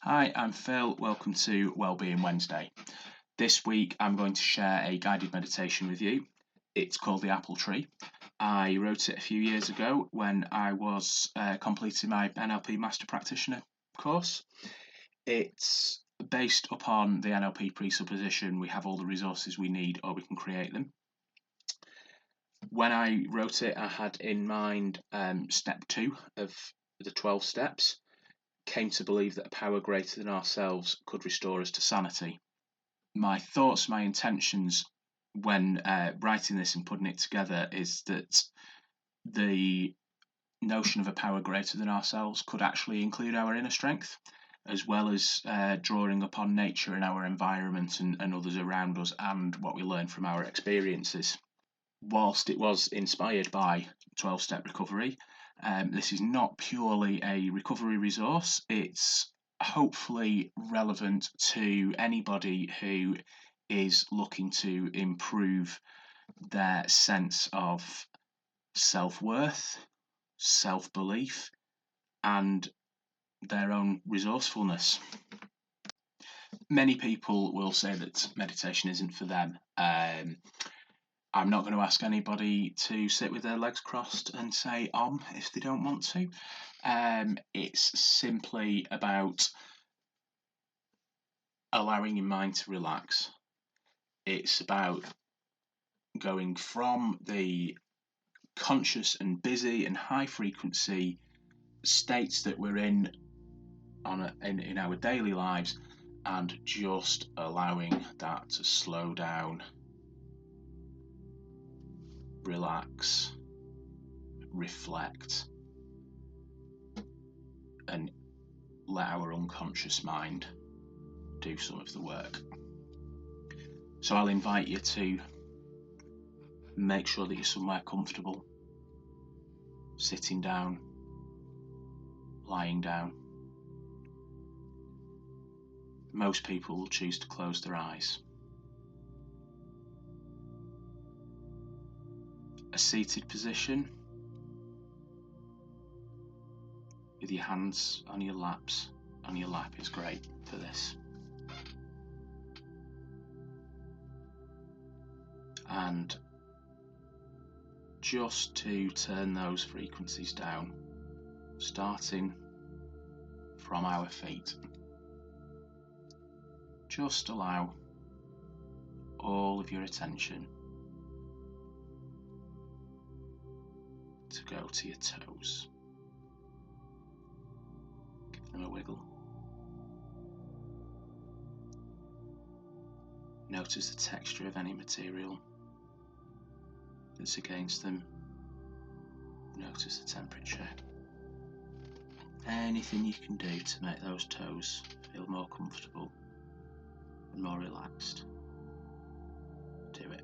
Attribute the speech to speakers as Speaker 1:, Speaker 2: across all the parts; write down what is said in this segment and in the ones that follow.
Speaker 1: Hi, I'm Phil. Welcome to Wellbeing Wednesday. This week I'm going to share a guided meditation with you. It's called The Apple Tree. I wrote it a few years ago when I was completing my NLP Master Practitioner course. It's based upon the NLP pre-supposition. We have all the resources we need or we can create them. When I wrote it, I had in mind step 2 of the 12 steps. Came to believe that a power greater than ourselves could restore us to sanity. My thoughts, my intentions when writing this and putting it together is that the notion of a power greater than ourselves could actually include our inner strength, as well as drawing upon nature and our environment and others around us and what we learn from our experiences. Whilst it was inspired by 12-step recovery, this is not purely a recovery resource. It's hopefully relevant to anybody who is looking to improve their sense of self-worth, self-belief, and their own resourcefulness. Many people will say that meditation isn't for them. I'm not going to ask anybody to sit with their legs crossed and say Om if they don't want to. It's simply about allowing your mind to relax. It's about going from the conscious and busy and high frequency states that we're in our daily lives and just allowing that to slow down, relax, reflect, and let our unconscious mind do some of the work. So I'll invite you to make sure that you're somewhere comfortable, sitting down, lying down. Most people will choose to close their eyes. A seated position with your hands on your lap is great for this. And just to turn those frequencies down, starting from our feet, just allow all of your attention to go to your toes. Give them a wiggle. Notice the texture of any material that's against them. Notice the temperature. Anything you can do to make those toes feel more comfortable and more relaxed, do it.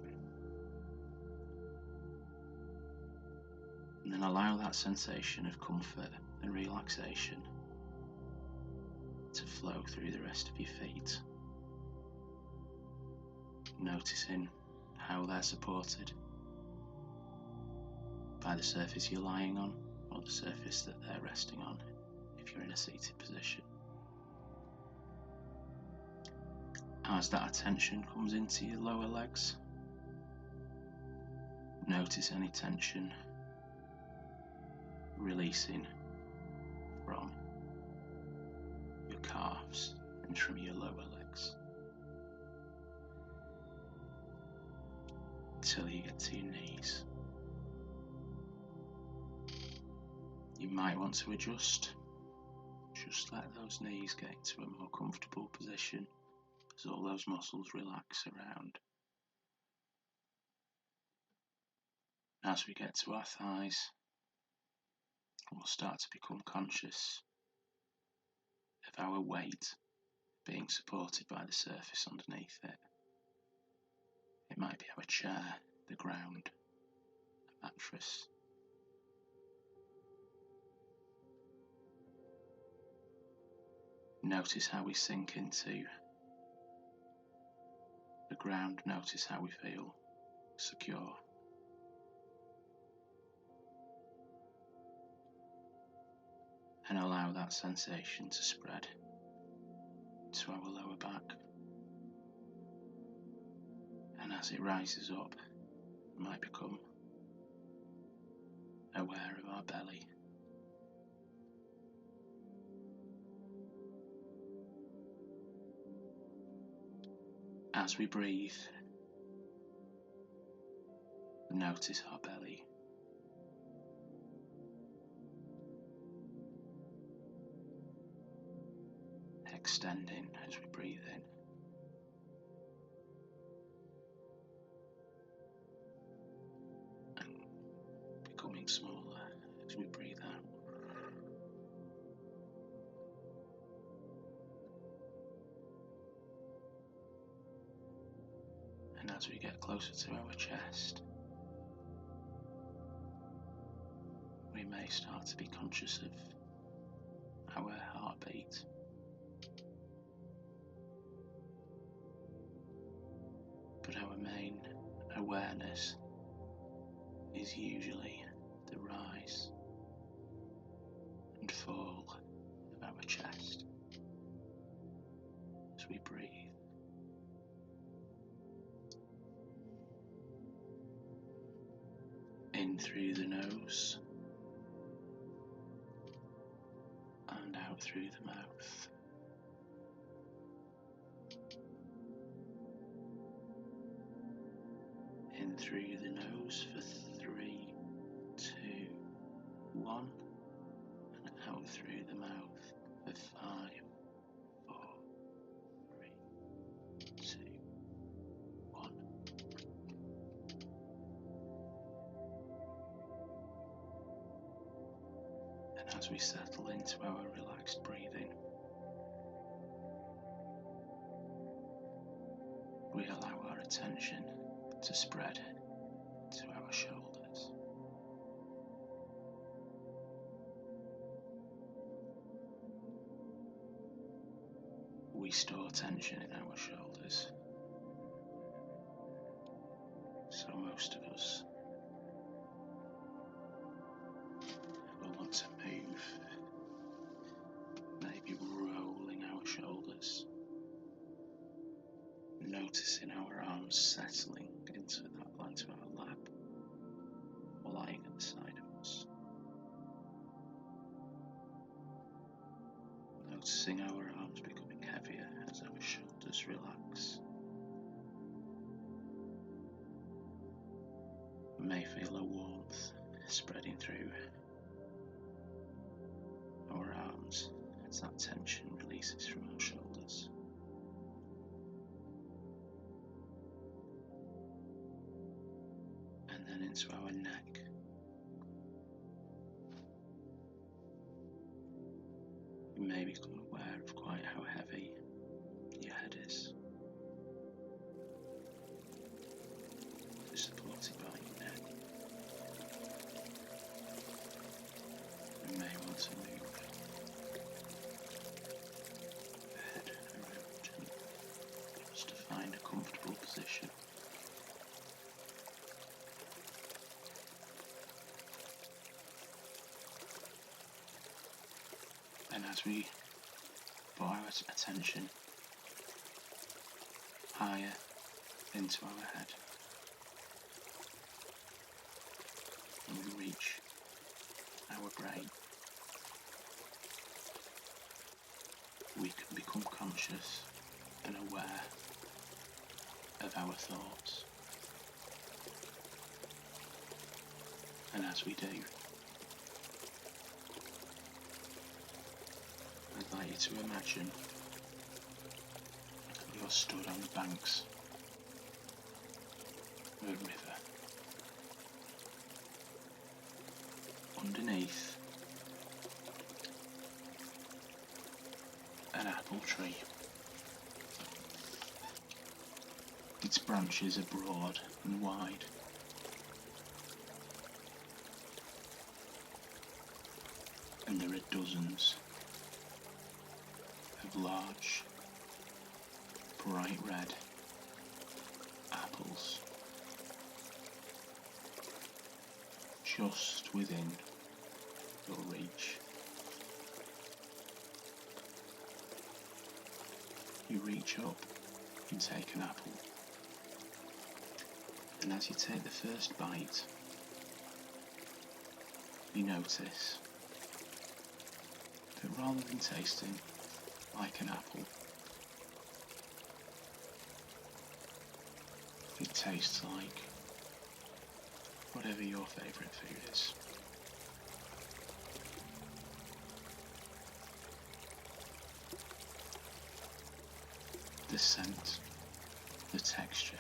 Speaker 1: And then allow that sensation of comfort and relaxation to flow through the rest of your feet. Noticing how they're supported by the surface you're lying on or the surface that they're resting on if you're in a seated position. As that attention comes into your lower legs, notice any tension releasing from your calves and from your lower legs until you get to your knees. You might want to adjust. Just let those knees get into a more comfortable position as all those muscles relax around. As we get to our thighs, we'll start to become conscious of our weight being supported by the surface underneath it. It might be our chair, the ground, a mattress. Notice how we sink into the ground. Notice how we feel secure. And allow that sensation to spread to our lower back, and as it rises up, we might become aware of our belly. As we breathe, notice our belly. Extending as we breathe in. And becoming smaller as we breathe out. And as we get closer to our chest, we may start to be conscious of our heartbeat. But our main awareness is usually the rise and fall of our chest as we breathe. In through the nose and out through the mouth. In through the nose for 3, 2, 1, and out through the mouth for 5, 4, 3, 2, 1. And as we settle into our relaxed breathing, we allow our attention to spread to our shoulders. We store tension in our shoulders, so most of us will want to move, maybe rolling our shoulders, noticing our arms settling into our lap, or lying at the side of us. Noticing our arms becoming heavier as our shoulders relax. We may feel a warmth spreading through our arms as that tension releases from our shoulders. And then into our neck. You may become aware of quite how heavy your head is. Supported by your neck. You may want to move the head around just to find a comfortable position. And as we put our attention higher into our head, and we reach our brain, we can become conscious and aware of our thoughts. And as we do, I'd like you to imagine you're stood on the banks of a river. Underneath an apple tree. Its branches are broad and wide. And there are dozens of large, bright red apples just within your reach. you reach up and take an apple. And as you take the first bite, you notice that rather than tasting like an apple, it tastes like whatever your favourite food is. The scent, the texture,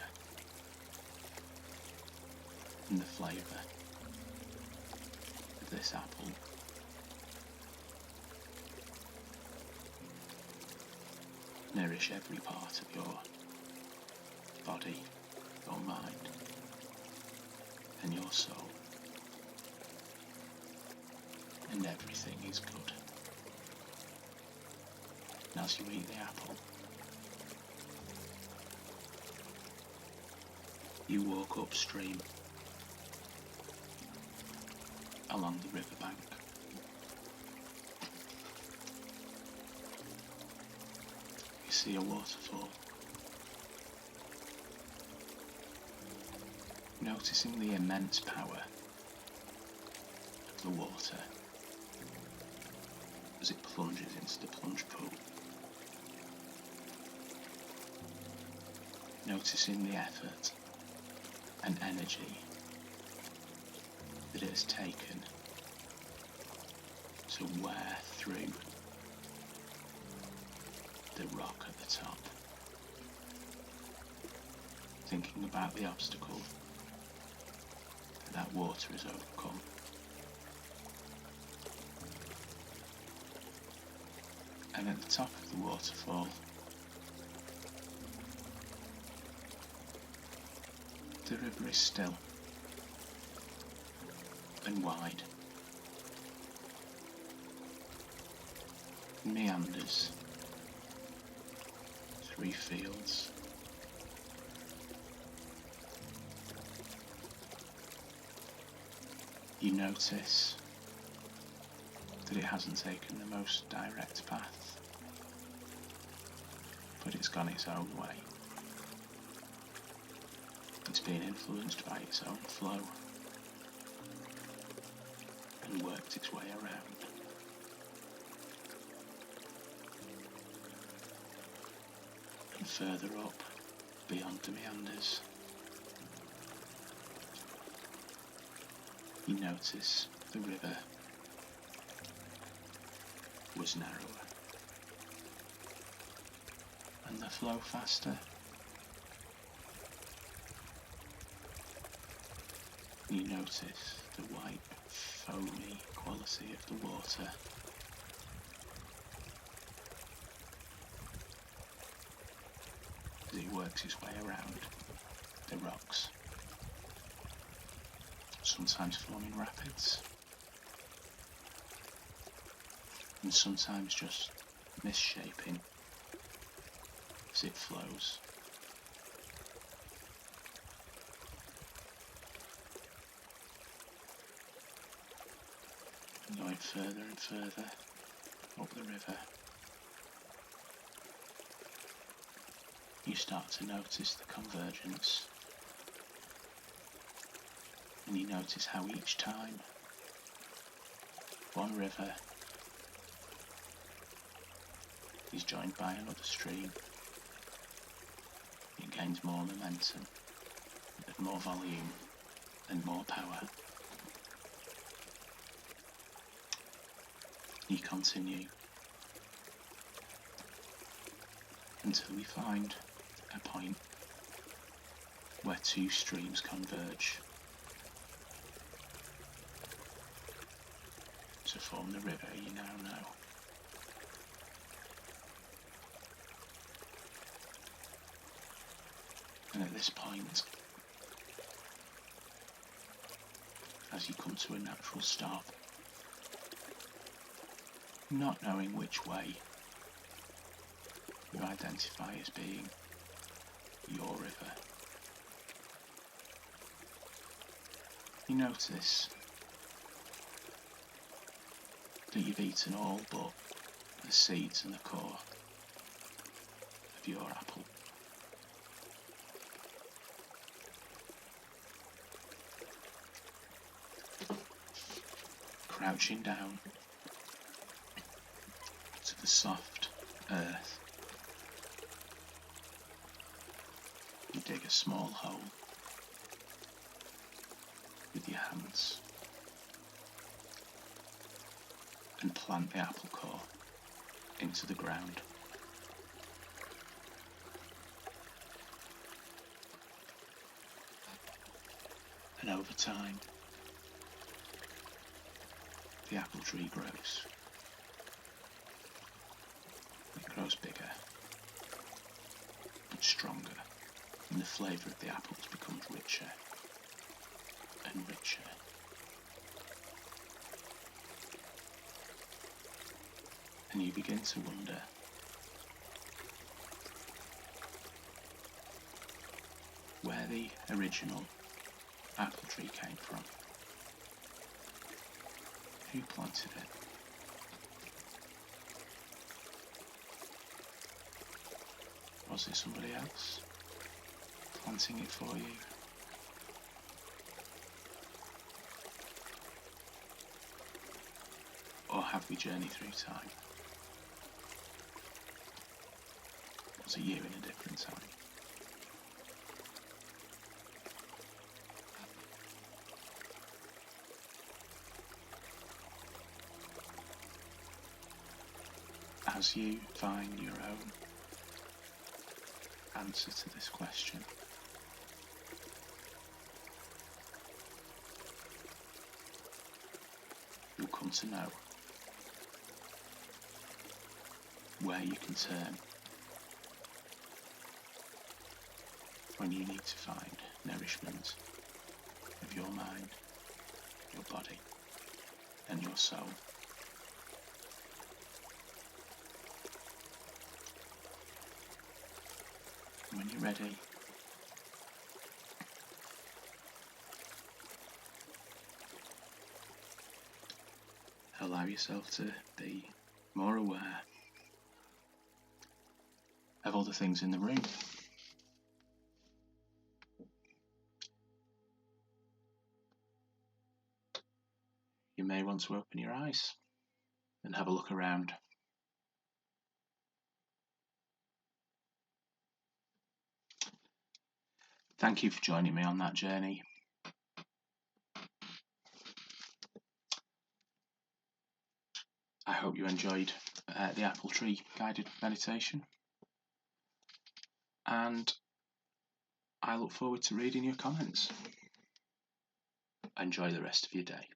Speaker 1: and the flavour of this apple nourish every part of your body, your mind, and your soul, and everything is good. And as you eat the apple, you walk upstream along the riverbank. You see a waterfall. Noticing the immense power of the water as it plunges into the plunge pool. Noticing the effort and energy that it has taken to wear through the rock at the top. Thinking about the obstacle that water has overcome. And at the top of the waterfall, the river is still and wide. It meanders through fields. You notice that it hasn't taken the most direct path, but it's gone its own way. It's been influenced by its own flow and worked its way around. And further up, beyond the meanders, you notice the river was narrower and the flow faster. You notice the white, foamy quality of the water. As it works its way around the rocks, sometimes forming rapids, and sometimes just misshaping as it flows. And going further and further up the river, you start to notice the convergence, and you notice how each time one river is joined by another stream, it gains more momentum, and more volume, and more power. You continue until we find a point where two streams converge to form the river you now know. And at this point, as you come to a natural stop, not knowing which way you identify as being your river, you notice that you've eaten all but the seeds and the core of your apple. Crouching down to the soft earth, you dig a small hole with your hands and plant the apple core into the ground. And over time, the apple tree grows. It grows bigger and stronger, and the flavour of the apples becomes richer and richer. And you begin to wonder where the original apple tree came from. Who planted it? Was it somebody else planting it for you? Or have we journeyed through time? Was it you in a different time? As you find your own answer to this question, you'll come to know where you can turn when you need to find nourishment of your mind, your body, and your soul. When you're ready, allow yourself to be more aware of other things in the room. You may want to open your eyes and have a look around. Thank you for joining me on that journey. I hope you enjoyed the apple tree guided meditation, and I look forward to reading your comments. Enjoy the rest of your day.